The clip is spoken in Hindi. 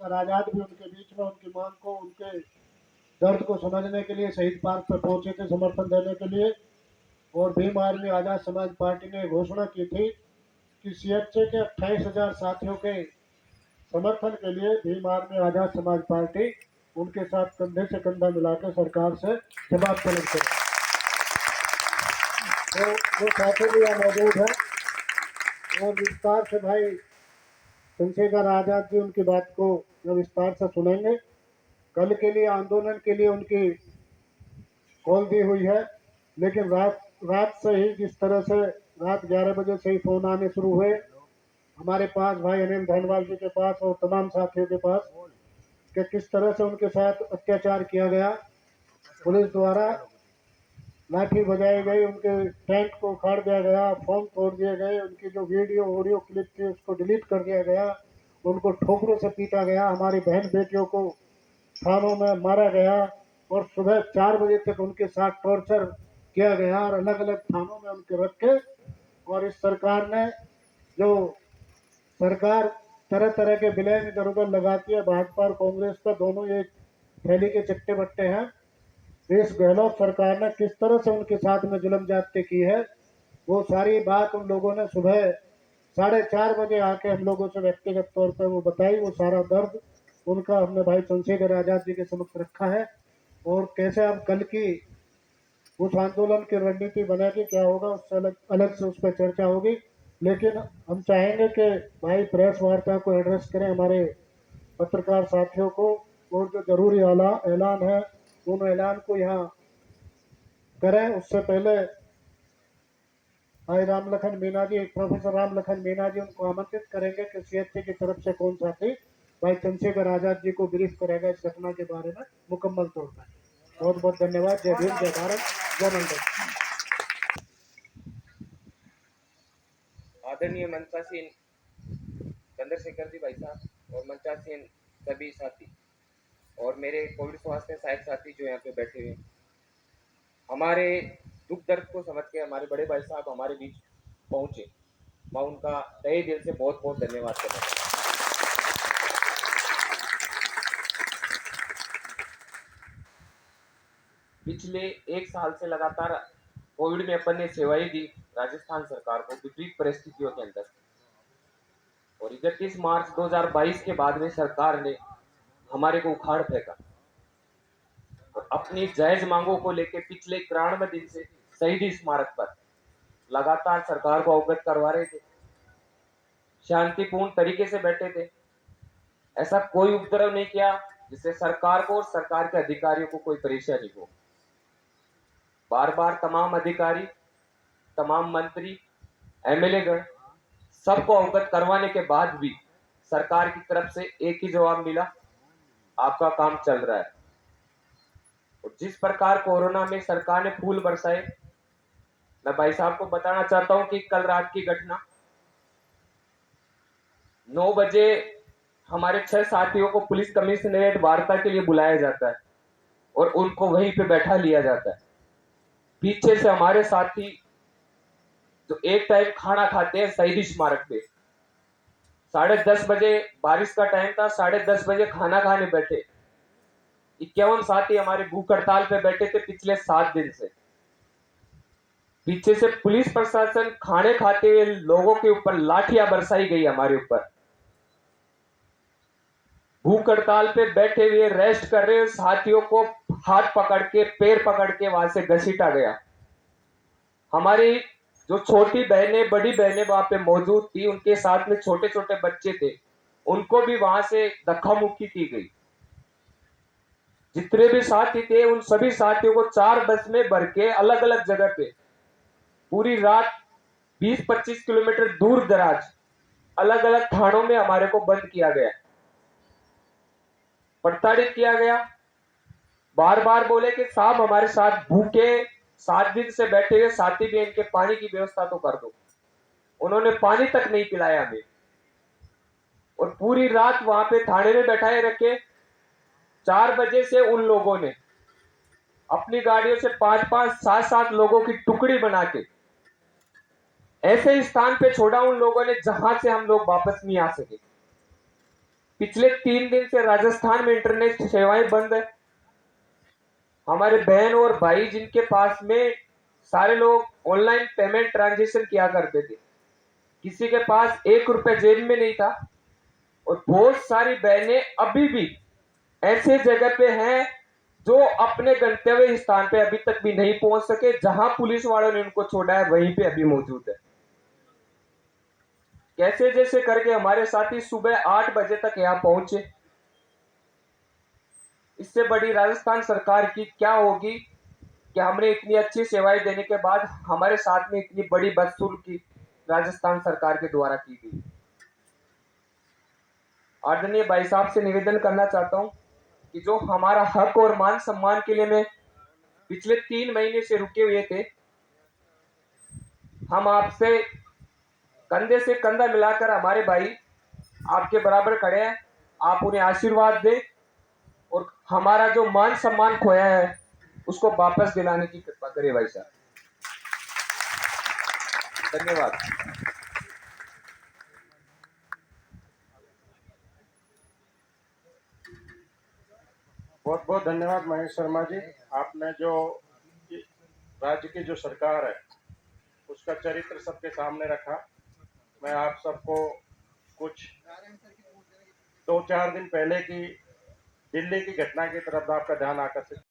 और आजाद भी उनके बीच में उनकी मांग को, उनके दर्द को समझने के लिए शहीद पार्क पर पहुंचे थे समर्थन देने के लिए। और भीम आर्मी आजाद समाज पार्टी ने घोषणा की थी कि सीएचए के 28,000 साथियों के समर्थन के लिए भीम आर्मी आजाद समाज पार्टी उनके साथ कंधे से कंधा मिलाकर सरकार से जवाब तलब करे। तो वो साथी भी यहाँ मौजूद है और विस्तार से भाई चंद्रशेखर आजाद जी उनकी बात को विस्तार से सुनेंगे। कल के लिए आंदोलन के लिए उनकी कॉल दी हुई है, लेकिन रात से ही जिस तरह से रात 11 बजे से ही फोन आने शुरू हुए हमारे पास, भाई अनिल धनवाल जी के पास और तमाम साथियों के पास, कि किस तरह से उनके साथ अत्याचार किया गया, पुलिस द्वारा लाठी बजाई गई, उनके टैंक को उखाड़ दिया गया, फोन तोड़ दिए गए, उनकी जो वीडियो ऑडियो क्लिप थी उसको डिलीट कर दिया गया, उनको ठोकरों से पीटा गया, हमारी बहन बेटियों को थानों में मारा गया और सुबह 4 बजे तक उनके साथ टॉर्चर किया गया और अलग अलग थानों में उनके रखे। और इस सरकार ने जो सरकार तरह तरह के विलय इधर उधर लगाती है, भाजपा और कांग्रेस का दोनों एक थैली के चट्टे बट्टे हैं। इस गहलोत सरकार ने किस तरह से उनके साथ में जुल्म जाप्ते की है, वो सारी बात उन लोगों ने सुबह 4:30 बजे आके हम लोगों से व्यक्तिगत तौर पर वो बताई। वो सारा दर्द उनका हमने भाई चंद्रशेखर आजाद जी के समक्ष रखा है और कैसे अब कल की उस आंदोलन की रणनीति बनेगी, क्या होगा, उससे अलग अलग से उस पर चर्चा होगी। लेकिन हम चाहेंगे कि भाई प्रेस वार्ता को एड्रेस करें हमारे पत्रकार साथियों को, और जो जरूरी ऐलान है उन ऐलान को यहाँ करें। उससे पहले भाई रामलखन मीणा जी, प्रोफेसर रामलखन मीणा जी, उनको आमंत्रित करेंगे कि सीएचसी की तरफ से कौन साथी भाई चंद्रशेखर आजाद जी को ब्रीफ करेगा इस घटना के बारे में मुकम्मल तौर पर। बहुत बहुत धन्यवाद। जय भीम, जय भारत, जय मंडल। आदरणीय मंचासीन चंद्रशेखर जी भाई साहब और मंचासीन सभी साथी और मेरे कोविड स्वास्थ्य सहायक साथी जो यहाँ पे बैठे हुए, हमारे दुख दर्द को समझ के हमारे बड़े भाई साहब हमारे बीच पहुंचे, मैं उनका तहे दिल से बहुत बहुत धन्यवाद करता हूँ। पिछले 1 साल से लगातार कोविड में अपन ने सेवाएं दी राजस्थान सरकार को विपरीत परिस्थितियों के अंदर, और 31 मार्च 2022 के बाद में सरकार ने हमारे को उखाड़ फेंका और अपनी जायज मांगों को लेकर पिछले 93 दिन से शहीदी स्मारक पर लगातार सरकार को अवगत करवा रहे थे, शांतिपूर्ण तरीके से बैठे थे, ऐसा कोई उपद्रव नहीं किया जिससे सरकार को और सरकार के अधिकारियों को कोई परेशानी हो। बार बार तमाम अधिकारी, तमाम मंत्री, एमएलए गण सबको अवगत करवाने के बाद भी सरकार की तरफ से एक ही जवाब मिला, आपका काम चल रहा है। और जिस प्रकार कोरोना में सरकार ने फूल बरसाए, मैं भाई साहब को बताना चाहता हूं कि कल रात की घटना 9 बजे हमारे 6 साथियों को पुलिस कमिश्नरेट वार्ता के लिए बुलाया जाता है और उनको वहीं पे बैठा लिया जाता है। पीछे से हमारे साथी जो एक टाइम खाना खाते हैं शहीदी स्मारक पे, 10:30 बजे बारिश का टाइम था, 10:30 बजे खाना खाने बैठे 51 साथी हमारे भूख हड़ताल पे बैठे थे पिछले 7 दिन से। पीछे से पुलिस प्रशासन खाने खाते हुए लोगों के ऊपर लाठियां बरसाई गई हमारे ऊपर। भूख हड़ताल पे बैठे हुए रेस्ट कर रहे साथियों को हाथ पकड़ के, पैर पकड़ के वहां से घसीटा गया। हमारी जो छोटी बहनें, बड़ी बहनें वहां पे मौजूद थी, उनके साथ में छोटे छोटे बच्चे थे, उनको भी वहां से धक्का मुक्की की गई। जितने भी साथी थे उन सभी साथियों को 4 बस में भर के अलग अलग जगह पे पूरी रात 20-25 किलोमीटर दूर दराज अलग अलग थानों में हमारे को बंद किया गया, प्रताड़ित किया गया। बार बार बोले कि साहब हमारे साथ भूखे 7 दिन से बैठे हुए साथी भी, इनके पानी की व्यवस्था तो कर दो। उन्होंने पानी तक नहीं पिलाया हमें और पूरी रात वहां पे थाने में बैठाए रखे। 4 बजे से उन लोगों ने अपनी गाड़ियों से 5-5, 7-7 लोगों की टुकड़ी बना के ऐसे स्थान पे छोड़ा उन लोगों ने जहां से हम लोग वापस नहीं आ सके। पिछले 3 दिन से राजस्थान में इंटरनेट सेवाएं बंद है। हमारे बहन और भाई जिनके पास में सारे लोग ऑनलाइन पेमेंट ट्रांजेक्शन किया करते थे, किसी के पास 1 रुपए जेब में नहीं था। और बहुत सारी बहनें अभी भी ऐसे जगह पे हैं जो अपने गंतव्य स्थान पे अभी तक भी नहीं पहुंच सके, जहां पुलिस वालों ने उनको छोड़ा है वहीं पे अभी मौजूद है। कैसे जैसे करके हमारे साथी सुबह 8 बजे तक यहाँ पहुंचे। इससे बड़ी राजस्थान सरकार की क्या होगी कि हमने इतनी अच्छी सेवाएं देने के बाद हमारे साथ में इतनी बड़ी बदसलूकी राजस्थान सरकार के द्वारा की गई। आदरणीय भाई साहब से निवेदन करना चाहता हूं कि जो हमारा हक और मान सम्मान के लिए मैं पिछले 3 महीने से रुके हुए थे, हम आपसे कंधे से कंधा मिलाकर हमारे भाई आपके बराबर खड़े हैं। आप उन्हें आशीर्वाद दें और हमारा जो मान सम्मान खोया है उसको वापस दिलाने की कृपा करें भाई साहब। धन्यवाद। बहुत बहुत धन्यवाद महेश शर्मा जी। आपने जो राज्य की जो सरकार है उसका चरित्र सबके सामने रखा। मैं आप सबको कुछ 2-4 दिन पहले की दिल्ली की घटना की तरफ आपका ध्यान आकर्षित